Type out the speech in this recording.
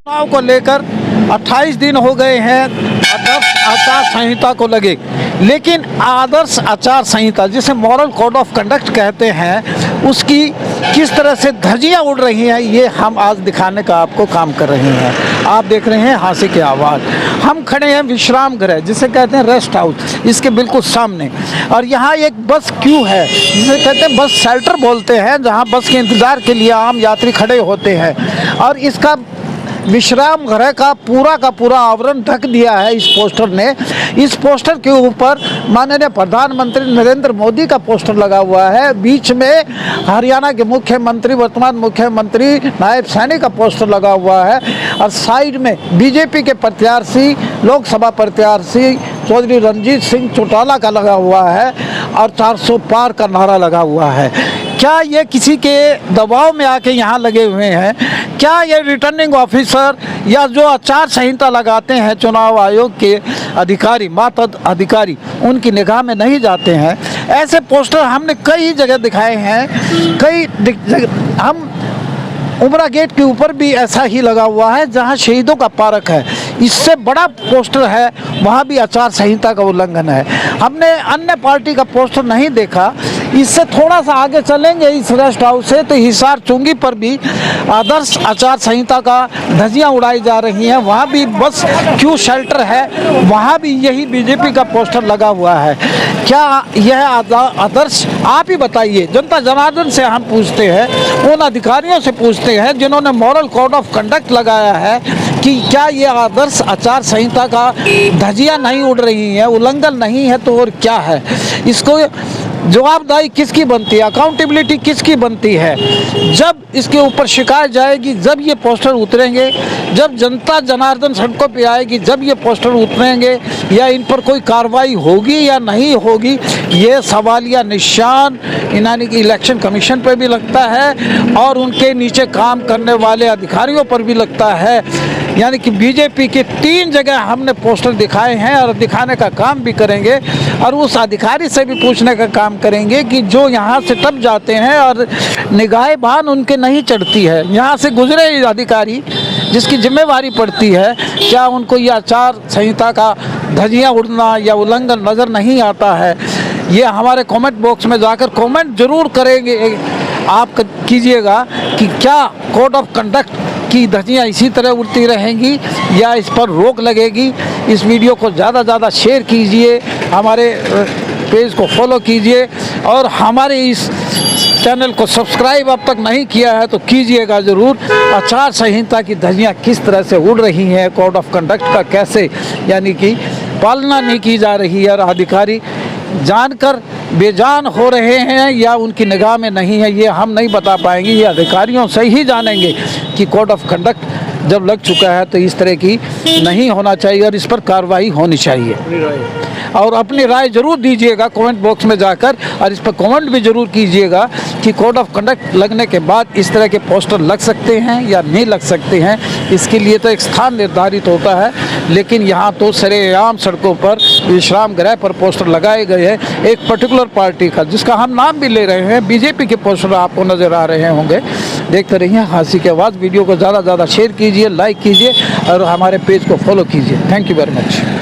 चुनाव को लेकर 28 दिन हो गए हैं आदर्श आचार संहिता को लगे, लेकिन आदर्श आचार संहिता जिसे मॉरल कोड ऑफ कंडक्ट कहते हैं, उसकी किस तरह से धज्जियां उड़ रही हैं, ये हम आज दिखाने का आपको काम कर रहे हैं। आप देख रहे हैं हांसी की आवाज़। हम खड़े हैं विश्राम गृह जिसे कहते हैं रेस्ट हाउस, इसके बिल्कुल सामने, और यहाँ एक बस क्यू है जिसे कहते हैं बस शेल्टर बोलते हैं, जहाँ बस के इंतज़ार के लिए आम यात्री खड़े होते हैं। और इसका विश्राम गृह का पूरा आवरण ढक दिया है इस पोस्टर ने। इस पोस्टर के ऊपर माननीय प्रधानमंत्री नरेंद्र मोदी का पोस्टर लगा हुआ है, बीच में हरियाणा के मुख्यमंत्री, वर्तमान मुख्यमंत्री नायब सैनी का पोस्टर लगा हुआ है, और साइड में बीजेपी के प्रत्याशी, लोकसभा प्रत्याशी चौधरी रणजीत सिंह चौटाला का लगा हुआ है, और 400 पार का नारा लगा हुआ है। क्या ये किसी के दबाव में आके यहाँ लगे हुए हैं? क्या ये रिटर्निंग ऑफिसर या जो आचार संहिता लगाते हैं चुनाव आयोग के अधिकारी, मातहत अधिकारी, उनकी निगाह में नहीं जाते हैं? ऐसे पोस्टर हमने कई जगह दिखाए हैं, कई जगह। हम उमरा गेट के ऊपर भी ऐसा ही लगा हुआ है जहां शहीदों का पार्क है, इससे बड़ा पोस्टर है, वहां भी आचार संहिता का उल्लंघन है। हमने अन्य पार्टी का पोस्टर नहीं देखा। इससे थोड़ा सा आगे चलेंगे इस रेस्ट हाउस से तो हिसार चुंगी पर भी आदर्श आचार संहिता का धज्जियां उड़ाई जा रही हैं। वहाँ भी बस क्यू शेल्टर है, वहाँ भी यही बीजेपी का पोस्टर लगा हुआ है। क्या यह आदर्श? आप ही बताइए। जनता जनार्दन से हम पूछते हैं, उन अधिकारियों से पूछते हैं जिन्होंने मॉरल कोड ऑफ कंडक्ट लगाया है, कि क्या ये आदर्श आचार संहिता का धज्जियां नहीं उड़ रही हैं, उल्लंघन नहीं है तो और क्या है? इसको जवाबदारी किसकी बनती है, अकाउंटेबिलिटी किसकी बनती है? जब इसके ऊपर शिकायत जाएगी, जब ये पोस्टर उतरेंगे, जब जनता जनार्दन सड़कों पे आएगी, जब ये पोस्टर उतरेंगे, या इन पर कोई कार्रवाई होगी या नहीं होगी, ये सवालिया निशान यानी कि इलेक्शन कमीशन पर भी लगता है और उनके नीचे काम करने वाले अधिकारियों पर भी लगता है। यानी कि बीजेपी के 3 जगह हमने पोस्टर दिखाए हैं और दिखाने का काम भी करेंगे, और उस अधिकारी से भी पूछने का काम करेंगे कि जो यहाँ से टप जाते हैं और निगाह बान उनके नहीं चढ़ती है, यहाँ से गुजरे अधिकारी जिसकी जिम्मेवारी पड़ती है, क्या उनको ये आचार संहिता का धज्जियां उड़ना या उल्लंघन नज़र नहीं आता है? ये हमारे कमेंट बॉक्स में जाकर कमेंट जरूर करेंगे, आप कीजिएगा कि क्या कोड ऑफ कंडक्ट की धज्जियां इसी तरह उड़ती रहेंगी या इस पर रोक लगेगी? इस वीडियो को ज़्यादा से ज़्यादा शेयर कीजिए, हमारे पेज को फॉलो कीजिए, और हमारे इस चैनल को सब्सक्राइब अब तक नहीं किया है तो कीजिएगा ज़रूर। आचार संहिता की धज्जियां किस तरह से उड़ रही हैं, कोड ऑफ कंडक्ट का कैसे यानी कि पालना नहीं की जा रही है, और अधिकारी जानकर बेजान हो रहे हैं या उनकी निगाह में नहीं है, ये हम नहीं बता पाएंगे। ये अधिकारियों से ही जानेंगे कि कोड ऑफ कंडक्ट जब लग चुका है तो इस तरह की नहीं होना चाहिए और इस पर कार्रवाई होनी चाहिए। और अपनी राय जरूर दीजिएगा कमेंट बॉक्स में जाकर, और इस पर कमेंट भी जरूर कीजिएगा कि कोड ऑफ कंडक्ट लगने के बाद इस तरह के पोस्टर लग सकते हैं या नहीं लग सकते हैं। इसके लिए तो एक स्थान निर्धारित होता है, लेकिन यहाँ तो सरेआम सड़कों पर विश्राम गृह पर पोस्टर लगाए गए हैं एक पर्टिकुलर पार्टी का, जिसका हम नाम भी ले रहे हैं। बीजेपी के पोस्टर आपको नज़र आ रहे होंगे। देखते रहिए हांसी की आवाज़। वीडियो को ज़्यादा से ज़्यादा शेयर कीजिए, लाइक कीजिए और हमारे पेज को फॉलो कीजिए। Thank you very much.